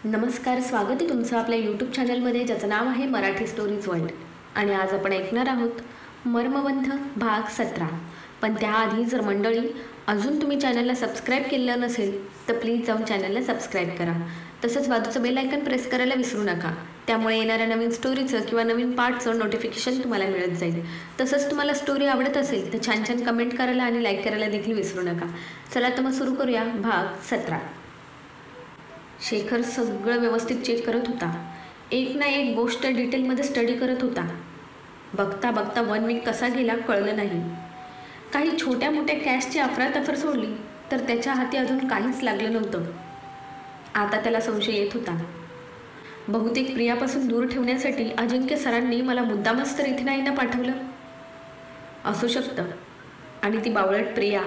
नमस्कार, स्वागत आहे तुमचं आपल्या यूट्यूब चॅनलमध्ये, ज्याचं नाव आहे मराठी स्टोरीज वर्ल्ड. आणि आज आपण ऐकणार आहोत मर्मबंध भाग 17. पण त्याआधी जर मंडळी अजून तुम्ही चॅनलला सबस्क्राईब केलं नसेल तर प्लीज जाऊन चॅनलला सबस्क्राईब करा. तसंच बाजूचं बेल आयकन प्रेस करायला विसरू नका. त्यामुळे येणाऱ्या नवीन स्टोरीचं किंवा नवीन पार्टचं नोटिफिकेशन तुम्हाला मिळत जाईल. तसंच तुम्हाला स्टोरी आवडत असेल तर छान छान कमेंट करायला आणि लाईक करायला देखील विसरू नका. चला तर मग सुरू करूया भाग 17. शेखर सगळं व्यवस्थित चेक करत होता. एक ना एक गोष्ट डिटेलमध्ये स्टडी करत होता. बघता बघता 1 वीक कसा गेला कळलं नाही. काही छोट्या मोठ्या कॅशची अफरातफर सोडली तर त्याच्या हाती अजून काहीच लागलं नव्हतं. आता त्याला संशय येत होता. बहुतेक प्रियापासून दूर ठेवण्यासाठी अजिंक्य सरांनी मला मुद्दामच तर इथे नाही ना पाठवलं. असू शकतं. आणि ती बावळट प्रिया,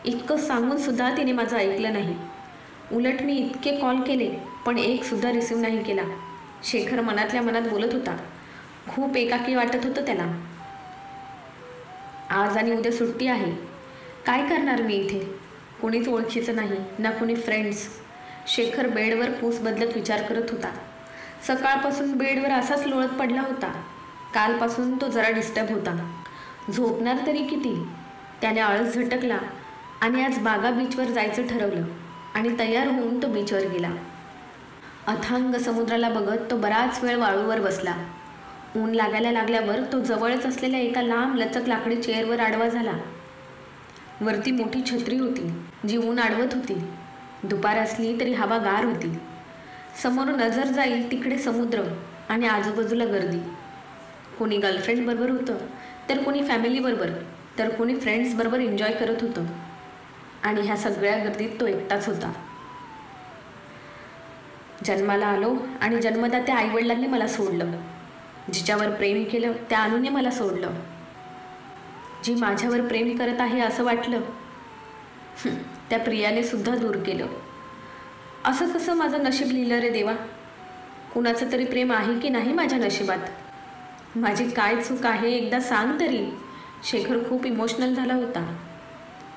इतकं सांगूनसुद्धा तिने माझं ऐकलं नाही. उलट मी इतके कॉल केले पण एकसुद्धा रिसीव्ह नाही केला. शेखर मनातल्या मनात बोलत होता. खूप एकाकी वाटत होतं त्याला. आज आणि उद्या सुट्टी आहे. काय करणार मी इथे? कोणीच ओळखीचं नाही, ना कोणी फ्रेंड्स. शेखर बेडवर पूस बदलत विचार करत होता. सकाळपासून बेडवर असाच लोळत पडला होता. कालपासून तो जरा डिस्टर्ब होता. झोपणार तरी किती? त्याने आळस झटकला आणि आज बागा बीचवर जायचं ठरवलं आणि तयार होऊन तो बीचवर गेला. अथांग समुद्राला बघत तो बराच वेळ वाळूवर बसला. ऊन लागायला लागल्यावर तो जवळच असलेल्या एका लांब लचक लाकडी चेअरवर आडवा झाला. वरती मोठी छत्री होती जी ऊन अडवत होती. दुपार असली तरी हवा गार होती. समोर नजर जाईल तिकडे समुद्र आणि आजूबाजूला गर्दी. कोणी गर्लफ्रेंडबरोबर होतं तर कोणी फॅमिलीबरोबर तर कोणी फ्रेंड्सबरोबर एन्जॉय करत होतं. आणि ह्या सगळ्या गर्दीत तो एकटाच होता. जन्माला आलो आणि जन्मदात्या आईवडिलांनी मला सोडलं. जिच्यावर प्रेम केलं त्या अनुने मला सोडलं. जी माझ्यावर प्रेम करत आहे असं वाटलं त्या प्रियाने सुद्धा दूर केलं. असं कसं माझं नशीब लिहिलं रे देवा? कुणाचं तरी प्रेम आहे की नाही माझ्या नशिबात? माझी काय चूक आहे एकदा सांग तरी. शेखर खूप इमोशनल झाला होता.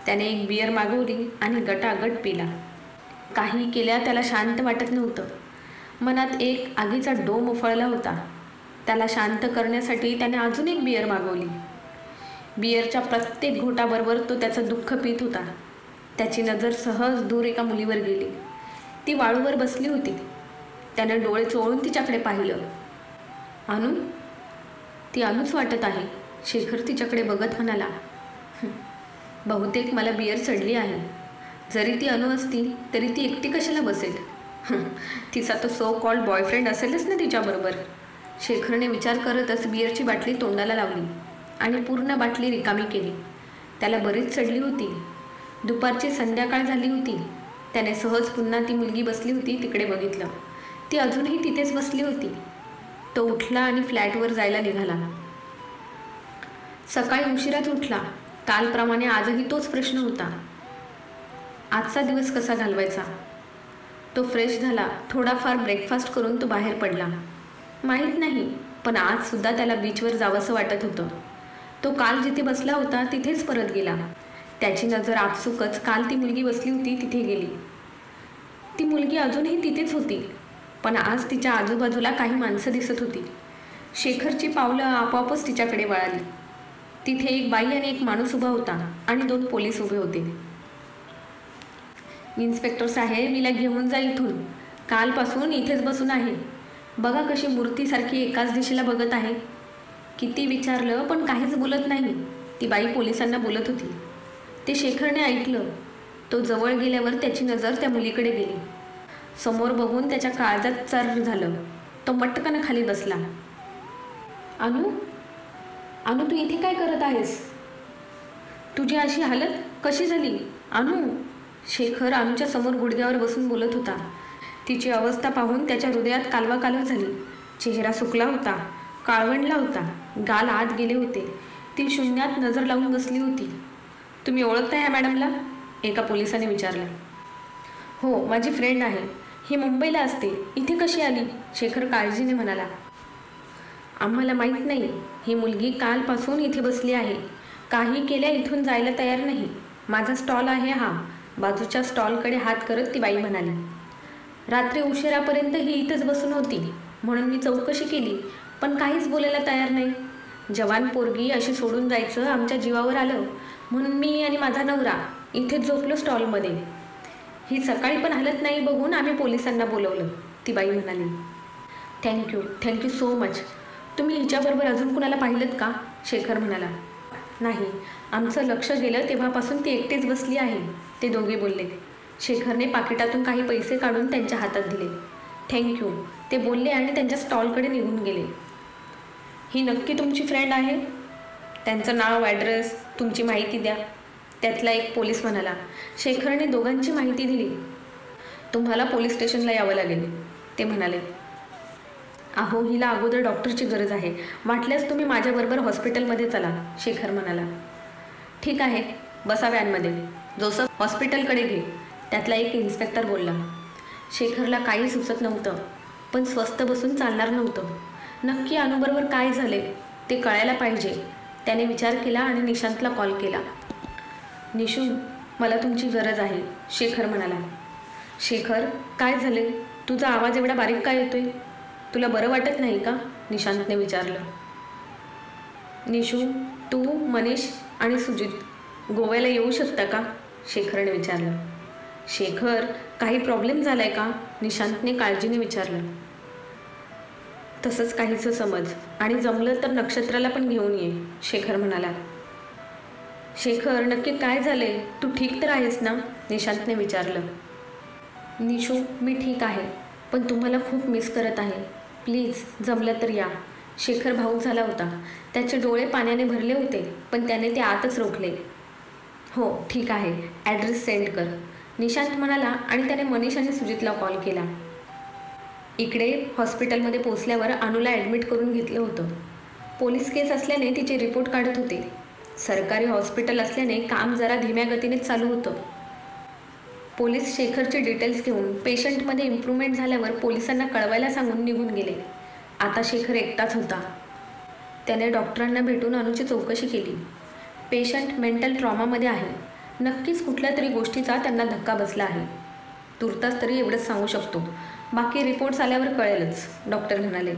त्याने एक बियर मागवली आणि गटागट पिला. काही केल्या त्याला शांत वाटत नव्हतं. मनात एक आगीचा डोम उफाळला होता. त्याला शांत करण्यासाठी त्याने अजून एक बियर मागवली. बियरच्या प्रत्येक घोटाबरोबर तो त्याचं दुःख पित होता. त्याची नजर सहज दूर एका मुलीवर गेली. ती वाळूवर बसली होती. त्याने डोळे चोळून तिच्याकडे पाहिलं. अनु? ती अनुच वाटत आहे. शेखर तिच्याकडे बघत म्हणाला. बहुतेक मला बियर चढली आहे. जरी ती अनु असती तरी ती एकटी कशाला बसेल? तिचा तो सो कॉल्ड बॉयफ्रेंड असेलच ना तिच्याबरोबर. शेखरने विचार करतच बियरची बाटली तोंडाला लावली आणि पूर्ण बाटली रिकामी केली. त्याला बरीच चढली होती. दुपारची संध्याकाळ झाली होती. त्याने सहज पुन्हा ती मुलगी बसली होती तिकडे बघितलं. ती अजूनही तिथेच बसली होती. तो उठला आणि फ्लॅटवर जायला निघाला. सकाळी उशिराच उठला. कालप्रमाणे आजही तोच प्रश्न होता. आजचा दिवस कसा घालवायचा? तो फ्रेश झाला. थोडाफार ब्रेकफास्ट करून तो बाहेर पडला. माहीत नाही पण आजसुद्धा त्याला बीचवर जावंसं वाटत होतं. तो काल जिथे बसला होता तिथेच परत गेला. त्याची नजर आपसुकच काल ती मुलगी बसली होती तिथे गेली. ती मुलगी अजूनही तिथेच होती पण आज तिच्या आजूबाजूला काही माणसं दिसत होती. शेखरची पावलं आपोआपच तिच्याकडे वळाली. तिथे एक बाई आणि एक माणूस उभा होता आणि 2 पोलीस उभे होते. इन्स्पेक्टर साहेब, मीला घेऊन जा इथून. कालपासून इथेच बसून आहे. बघा कशी मूर्तीसारखी एकाच दिशेला बघत आहे. किती विचारलं पण काहीच बोलत नाही. ती बाई पोलिसांना बोलत होती. ते शेखरने ऐकलं. तो जवळ गेल्यावर त्याची नजर त्या मुलीकडे गेली. समोर बघून त्याच्या काळजात चर्र झालं. तो मटकन खाली बसला. अनु? अनु, तू इथे काय करत आहेस? तुझी अशी हालत कशी झाली अनु? शेखर अनुच्या समोर गुडघ्यावर बसून बोलत होता. तिची अवस्था पाहून त्याच्या हृदयात कालवाकालव झाली. चेहरा सुकला होता, काळवंडला होता, गाल आत गेले होते. ती शून्यात नजर लावून बसली होती. तुम्ही ओळखता ह्या मॅडमला? एका पोलिसाने विचारलं. हो, माझी फ्रेंड आहे. ही मुंबईला असते. इथे कशी आली? शेखर काळजीने म्हणाला. आम्हाला माहीत नाही. ही मुलगी कालपासून इथे बसली आहे. काही केल्या इथून जायला तयार नाही. माझा स्टॉल आहे हा. बाजूच्या स्टॉलकडे हात करत ती बाई म्हणाली. रात्री उशिरापर्यंत ही इथंच बसून होती, म्हणून मी चौकशी केली, पण काहीच बोलायला तयार नाही. जवान पोरगी अशी सोडून जायचं आमच्या जीवावर आलं, म्हणून मी आणि माझा नवरा इथेच झोपलो स्टॉलमध्ये. ही सकाळी पण हलत नाही बघून आम्ही पोलिसांना बोलवलं, ती बाई म्हणाली. Thank you so much. तुम्ही हिच्याबरोबर अजून कुणाला पाहिलं का? शेखर म्हणाला. नाही, आमचं लक्ष गेलं तेव्हापासून ती एकटीच बसली आहे, ते दोघे बोलले. शेखरने पाकिटातून काही पैसे काढून त्यांच्या हातात दिले. थँक्यू, ते बोलले आणि त्यांच्या स्टॉलकडे निघून गेले. ही नक्की तुमची फ्रेंड आहे? त्यांचं नाव, ॲड्रेस, तुमची माहिती द्या, त्यातला एक पोलीस म्हणाला. शेखरने दोघांची माहिती दिली. तुम्हाला पोलीस स्टेशनला यावं लागेल, ते म्हणाले. अहो, हिला अगोदर डॉक्टरची गरज आहे, वाटल्यास तुम्ही माझ्याबरोबर हॉस्पिटलमध्ये चला, शेखर म्हणाला. ठीक आहे, बसा व्हॅनमध्ये, जोसफ हॉस्पिटलकडे घे, त्यातला एक इन्स्पेक्टर बोलला. शेखरला काही सुचत नव्हतं, पण स्वस्थ बसून चालणार नव्हतं. नक्की अनुबरोबर काय झाले ते कळायला पाहिजे. त्याने विचार केला आणि निशांतला कॉल केला. निशू, मला तुमची गरज आहे, शेखर म्हणाला. शेखर, काय झाले? तुझा आवाज एवढा बारीक काय येतोय? तुला बरं वाटत नाही का? निशांतने विचारलं. निशू, तू, मनीष आणि सुजित गोव्याला येऊ शकता का? शेखरने विचारलं. शेखर, काही प्रॉब्लेम झालाय का? निशांतने काळजीने विचारलं. तसंच काहीचं समज, आणि जमलं तर नक्षत्राला पण घेऊन ये, शेखर म्हणाला. शेखर, नक्की काय झाले? तू ठीक तर आहेस ना? निशांतने विचारलं. निशू, मी ठीक आहे, पण तुम्हाला खूप मिस करत आहे. प्लीज जमलं तर या. शेखर भावूक झाला होता. त्याचे डोळे पाण्याने भरले होते, पण त्याने ते आतच रोखले. हो, ठीक आहे, ॲड्रेस सेंड कर, निशांत म्हणाला आणि त्याने मनीष आणि सुजितला कॉल केला. इकडे हॉस्पिटलमध्ये पोचल्यावर अनुला ॲडमिट करून घेतलं होतं. पोलीस केस असल्याने तिचे रिपोर्ट काढत होते. सरकारी हॉस्पिटल असल्याने काम जरा धीम्या गतीनेच चालू होतं. पोलीस शेखरचे डिटेल्स घेऊन पेशंटमध्ये इम्प्रूव्हमेंट झाल्यावर पोलिसांना कळवायला सांगून निघून गेले. आता शेखर एकटाच होता. त्याने डॉक्टरांना भेटून अनुची चौकशी केली. पेशंट मेंटल ट्रॉमामध्ये आहे. नक्कीच कुठल्या तरी गोष्टीचा त्यांना धक्का बसला आहे. तुर्तास तरी एवढंच सांगू शकतो, बाकी रिपोर्ट्स आल्यावर कळेलच, डॉक्टर म्हणाले.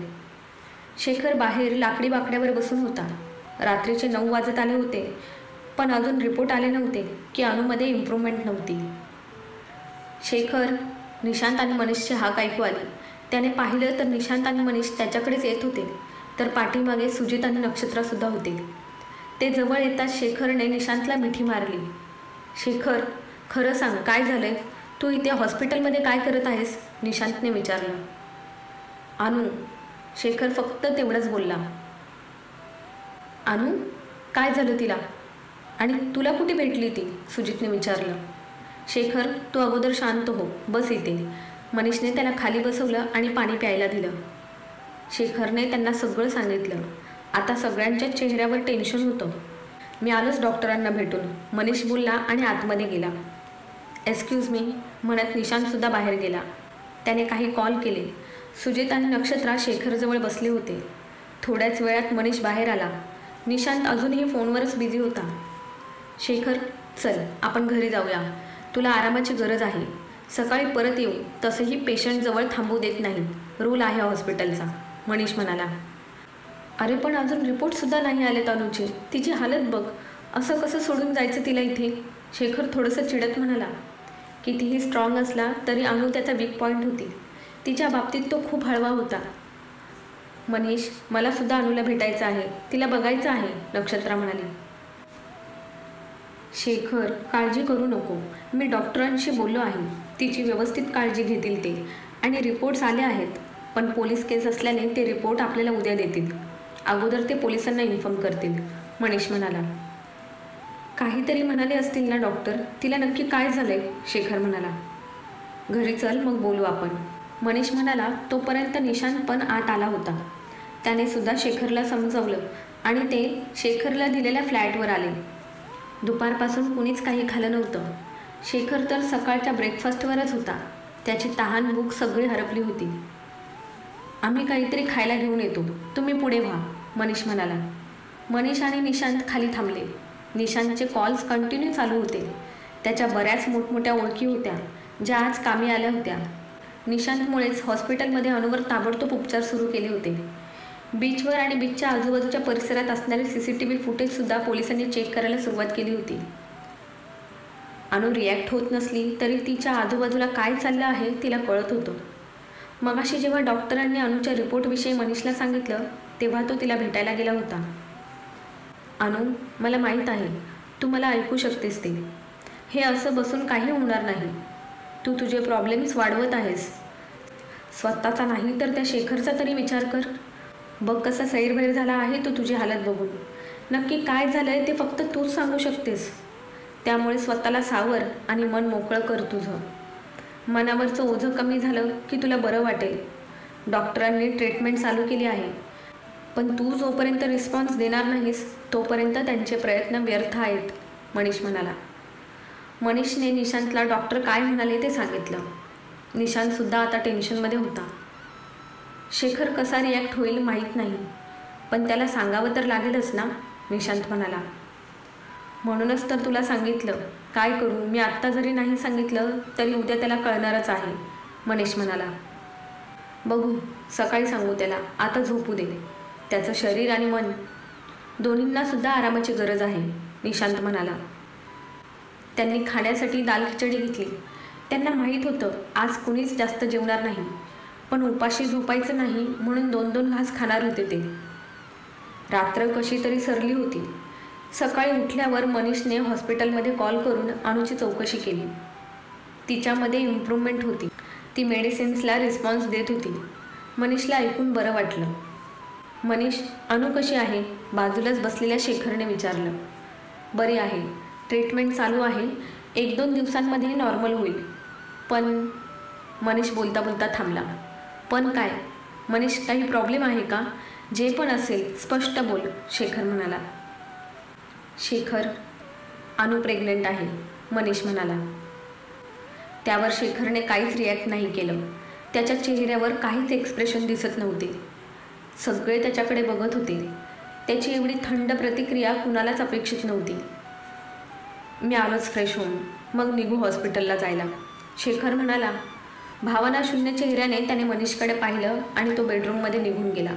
शेखर बाहेर लाकडी बाकड्यावर बसून होता. रात्रीचे 9 वाजत आले होते, पण अजून रिपोर्ट आले नव्हते की अनुमध्ये इम्प्रूव्हमेंट नव्हती. शेखर, निशांत आणि मनीषची हाक ऐकू आली. त्याने पाहिलं तर निशांत आणि मनीष त्याच्याकडेच येत होते, तर पाठीमागे सुजित आणि नक्षत्रासुद्धा होते. ते जवळ येताच शेखरने निशांतला मिठी मारली. शेखर, खरं सांग, काय झालंय? तू इथे हॉस्पिटलमध्ये काय करत आहेस? निशांतने विचारलं. अनु, शेखर फक्त तेवढंच बोलला. अनु, काय झालं तिला? आणि तुला कुठे भेटली ती? सुजितने विचारलं. शेखर, तू अगोदर शांत हो, बस इथे. मनीषने त्याला खाली बसवलं आणि पाणी प्यायला दिलं. शेखरने त्यांना सगळं सांगितलं. आता सगळ्यांच्या चेहऱ्यावर टेन्शन होतं. मी आलोच डॉक्टरांना भेटून, मनीष बोलला आणि आतमध्ये गेला. एक्सक्यूज मी म्हणत निशांतसुद्धा बाहेर गेला. त्याने काही कॉल केले. सुजित आणि नक्षत्रा शेखरजवळ बसले होते. थोड्याच वेळात मनीष बाहेर आला. निशांत अजूनही फोनवरच बिझी होता. शेखर, चल आपण घरी जाऊया, तुला आरामाची गरज आहे. सकाळी परत येऊ, तसंही पेशंटजवळ थांबू देत नाही, रूल आहे हॉस्पिटलचा, मनीष म्हणाला. अरे पण अजून रिपोर्टसुद्धा नाही आलेत अनुचे, तिची हालत बघ, असं कसं सोडून जायचं तिला इथे? शेखर थोडंसं चिडत म्हणाला. कितीही स्ट्रॉंग असला तरी अनु त्याचा वीक पॉईंट होती. तिच्या बाबतीत तो खूप हळवा होता. मनीष, मलासुद्धा अनुला भेटायचं आहे, तिला बघायचं आहे, नक्षत्रा म्हणाली. शेखर, काळजी करू नको, मी डॉक्टरांशी बोललो आहे, तिची व्यवस्थित काळजी घेतील ते, आणि रिपोर्ट्स आले आहेत, पण पोलीस केस असल्याने ते रिपोर्ट आपल्याला उद्या देतील. अगोदर ते पोलिसांना इन्फॉर्म करतील, मनीष म्हणाला. काहीतरी म्हणाले असतील ना डॉक्टर, तिला नक्की काय झालंय? शेखर म्हणाला. घरी चल, मग बोलू आपण, मनीष म्हणाला. तोपर्यंत निशांत पण आत आला होता. त्याने सुद्धा शेखरला समजवलं आणि ते शेखरला दिलेल्या फ्लॅटवर आले. दुपारपासून कुणीच काही खाल्लं नव्हतं. शेखर तर सकाळच्या ब्रेकफास्टवरच होता. त्याची तहान भूक सगळी हरपली होती. आम्ही काहीतरी खायला घेऊन येतो, तुम्ही पुढे व्हा, मनीष म्हणाला. मनीष आणि निशांत खाली थांबले. निशांतचे कॉल्स कंटिन्यू चालू होते. त्याच्या बऱ्याच मोठमोठ्या ओळखी होत्या ज्या आज कामी आल्या होत्या. निशांतमुळेच हॉस्पिटलमध्ये अनुवर ताबडतोब उपचार सुरू केले होते. बीचवर आणि बीचच्या आजूबाजूच्या परिसरात असणारे CCTV फुटेजसुद्धा पोलिसांनी चेक करायला सुरुवात केली होती. अनु रिॲक्ट होत नसली तरी तिच्या आजूबाजूला काय चाललं आहे तिला कळत होतं. मगाशी जेव्हा डॉक्टरांनी अनुच्या रिपोर्टविषयी मनीषला सांगितलं तेव्हा तो तिला भेटायला गेला होता. अनु, मला माहीत आहे तू मला ऐकू शकतेस ते. हे असं बसून काही होणार नाही. तू तुझे प्रॉब्लेम्स वाढवत आहेस. स्वतःचा नाही तर त्या शेखरचा तरी विचार कर. बघ कसा सैरभैर झाला आहे तो तुझी हालत बघून. नक्की काय झालं आहे ते फक्त तूच सांगू शकतेस. त्यामुळे स्वतःला सावर आणि मन मोकळं कर तुझं. मनावरचं ओझं कमी झालं की तुला बरं वाटेल. डॉक्टरांनी ट्रीटमेंट चालू केली आहे, पण तू जोपर्यंत रिस्पॉन्स देणार नाहीस तोपर्यंत त्यांचे प्रयत्न व्यर्थ आहेत, मनीष म्हणाला. मनीषने निशांतला डॉक्टर काय म्हणाले ते सांगितलं. निशांतसुद्धा आता टेन्शनमध्ये होता. शेखर कसा रिॲक्ट होईल माहीत नाही, पण त्याला सांगावं तर लागेलच ना, निशांत म्हणाला. म्हणूनच तर तुला सांगितलं. काय करू, मी आत्ता जरी नाही सांगितलं तरी उद्या त्याला कळणारच आहे, मनीष म्हणाला. बघू, सकाळी सांगू त्याला. आता झोपू दे. त्याचं शरीर आणि मन दोन्हींनासुद्धा आरामाची गरज आहे, निशांत म्हणाला. त्यांनी खाण्यासाठी दाल खिचडी घेतली. त्यांना माहीत होतं आज कुणीच जास्त जेवणार नाही, पण उपाशी झोपायचं नाही म्हणून 2-2 घास खाणार होते ते. रात्र कशी तरी सरली होती. सकाळी उठल्यावर मनीषने हॉस्पिटलमध्ये कॉल करून अनुची चौकशी केली. तिच्यामध्ये इम्प्रूव्हमेंट होती. ती मेडिसिन्सला रिस्पॉन्स देत होती. मनीषला ऐकून बरं वाटलं. मनीष, अनु कशी आहे, बाजूलाच बसलेल्या शेखरने विचारलं. बरी आहे. ट्रीटमेंट चालू आहे. 1-2 दिवसांमध्ये नॉर्मल होईल. पण मनीष बोलता बोलता थांबला. पण काय मनीष, काही प्रॉब्लेम आहे का? जे पण असेल स्पष्ट बोल, शेखर म्हणाला. शेखर, अनु प्रेग्नंट आहे, मनीष म्हणाला. त्यावर शेखरने काहीच रिॲक्ट नाही केलं. त्याच्या चेहऱ्यावर काहीच एक्सप्रेशन दिसत नव्हते. सगळे त्याच्याकडे बघत होते. त्याची एवढी थंड प्रतिक्रिया कुणालाच अपेक्षित नव्हती. मी आलोच फ्रेश होऊन, मग निघू हॉस्पिटलला जायला, शेखर म्हणाला. भावनाशून्य चेहऱ्याने त्याने मनीषकडे पाहिलं आणि तो बेडरूममध्ये निघून गेला.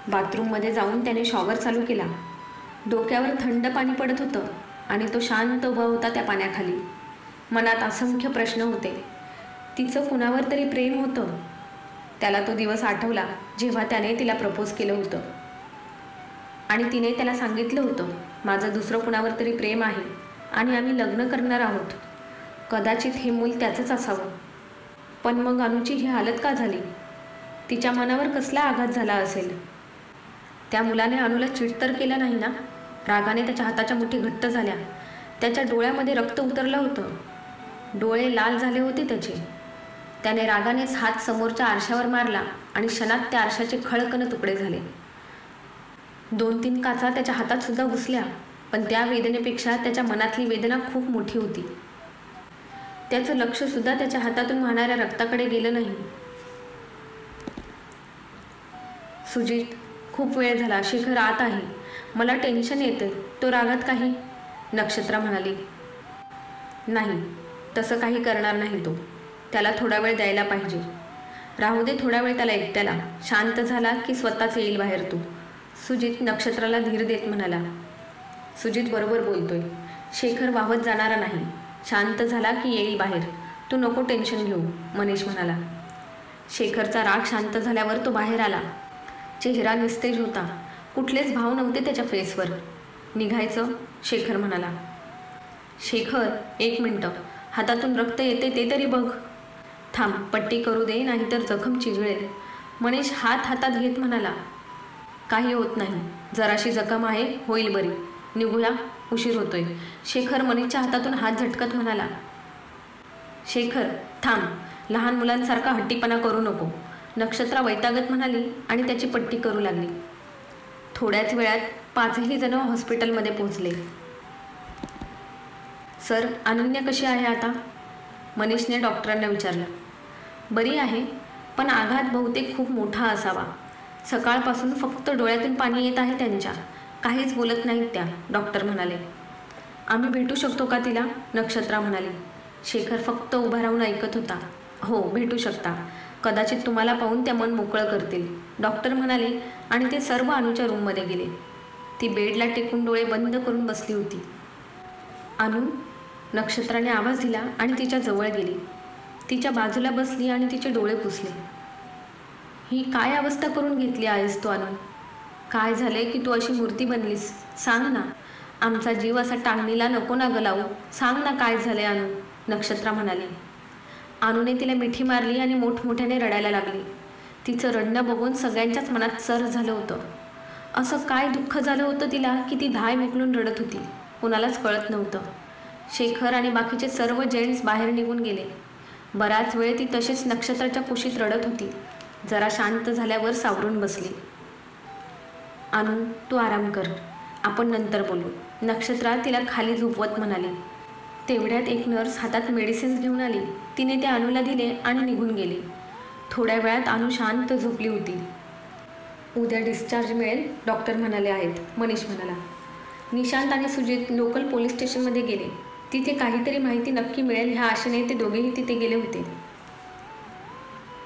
बाथरूममध्ये जाऊन त्याने शॉवर चालू केला. डोक्यावर थंड पाणी पडत होतं आणि तो शांत उभा होता त्या पाण्याखाली. मनात असंख्य प्रश्न होते. तिचं कुणावर तरी प्रेम होतं. त्याला तो दिवस आठवला जेव्हा त्याने तिला प्रपोज केलं होतं आणि तिने त्याला सांगितलं होतं, माझं दुसरं कुणावर तरी प्रेम आहे आणि आम्ही लग्न करणार आहोत. कदाचित हे मूल त्याचंच असावं. पण मग अनुची ही हालत का झाली? तिच्या मनावर कसला आघात झाला असेल? त्या मुलाने अनुला चीट तर केलं नाही ना? रागाने त्याच्या हाताच्या मुठी घट्ट झाल्या. त्याच्या डोळ्यामध्ये रक्त उतरलं होतं. डोळे लाल झाले होते त्याचे. त्याने रागानेच हात समोरच्या आरशावर मारला आणि क्षणात त्या आरशाचे खळकन तुकडे झाले. 2-3 काचा त्याच्या हातात सुद्धा घुसल्या, पण त्या वेदनेपेक्षा त्याच्या मनातली वेदना खूप मोठी होती. त्याचं लक्षसुद्धा त्याच्या हातातून वाहणाऱ्या रक्ताकडे गेलं नाही. सुजित, खूप वेळ झाला. शेखर आत आहे. मला टेन्शन येते. तो रागात काही? नक्षत्रा म्हणाली. नाही, तसं काही करणार नाही तो. त्याला थोडा वेळ द्यायला पाहिजे. राहू दे थोडा वेळ त्याला एकट्याला. शांत झाला की स्वतःच येईल बाहेर तू, सुजित नक्षत्राला धीर देत म्हणाला. सुजित बरोबर बोलतोय. शेखर वाहत जाणारा नाही. शांत झाला की येईल बाहेर. तू नको टेन्शन घेऊ, मनीष म्हणाला. शेखरचा राग शांत झाल्यावर तो बाहेर आला. चेहरा निस्तेज होता. कुठलेच भाव नव्हते त्याच्या फेसवर. निघायचं, शेखर म्हणाला. शेखर, 1 मिनटं. हातातून रक्त येते ते तरी बघ. थांब, पट्टी करू दे, नाहीतर जखम चिघळेल, मनीष हात हातात घेत म्हणाला. काही होत नाही. जराशी जखम आहे, होईल बरी. निघूया, उशीर होतोय, शेखर मनीषच्या हातातून हात झटकत म्हणाला. शेखर, थांब. लहान मुलांसारखा हट्टीपणा करू नको, नक्षत्रा वैतागत म्हणाली आणि त्याची पट्टी करू लागली. थोड्याच वेळात 5ही जण हॉस्पिटलमध्ये पोहोचले. सर, अनन्या कशी आहे आता? मनीषने डॉक्टरांना विचारलं. बरी आहे, पण आघात बहुतेक खूप मोठा असावा. सकाळपासून फक्त डोळ्यातून पाणी येत आहे त्यांच्या. काहीच बोलत नाहीत त्या, डॉक्टर म्हणाले. आम्ही भेटू शकतो का तिला? नक्षत्रा म्हणाली. शेखर फक्त उभा राहून ऐकत होता. हो, भेटू शकता. कदाचित तुम्हाला पाहून त्या मन मोकळं करतील, डॉक्टर म्हणाले आणि ते सर्व अनुच्या रूममध्ये गेले. ती बेडला टेकून डोळे बंद करून बसली होती. अनु, नक्षत्राने आवाज दिला आणि तिच्या जवळ गेली. तिच्या बाजूला बसली आणि तिचे डोळे पुसले. ही काय अवस्था करून घेतली आहेस तू अनु? काय झाले की तू अशी मूर्ती बनलीस? सांग ना. आमचा जीव असा टांगणीला नको ना ग लावू. सांग ना काय झाले अनु, नक्षत्रा म्हणाली. अनुने तिला मिठी मारली आणि मोठमोठ्याने रडायला लागली. तिचं रडणं बघून सगळ्यांच्याच मनात सर झालं होतं. असं काय दुःख झालं होतं तिला की ती धाय मोकलून रडत होती, कोणालाच कळत नव्हतं. शेखर आणि बाकीचे सर्व जेंट्स बाहेर निघून गेले. बराच वेळ ती तशीच नक्षत्राच्या कुशीत रडत होती. जरा शांत झाल्यावर सावरून बसली. अनु, तू आराम कर, आपण नंतर बोलू, नक्षत्रा तिला खाली झोपवत म्हणाली. तेवढ्यात एक नर्स हातात मेडिसिन्स घेऊन आली. तिने ते अनुला दिले आणि निघून गेली. थोड्या वेळात अनु शांत झोपली होती. उद्या डिस्चार्ज मिळेल, डॉक्टर म्हणाले आहेत, मनीष म्हणाला. निशांत आणि सुजित लोकल पोलीस स्टेशनमध्ये गेले. तिथे काहीतरी माहिती नक्की मिळेल ह्या आशेने ते दोघेही तिथे गेले होते.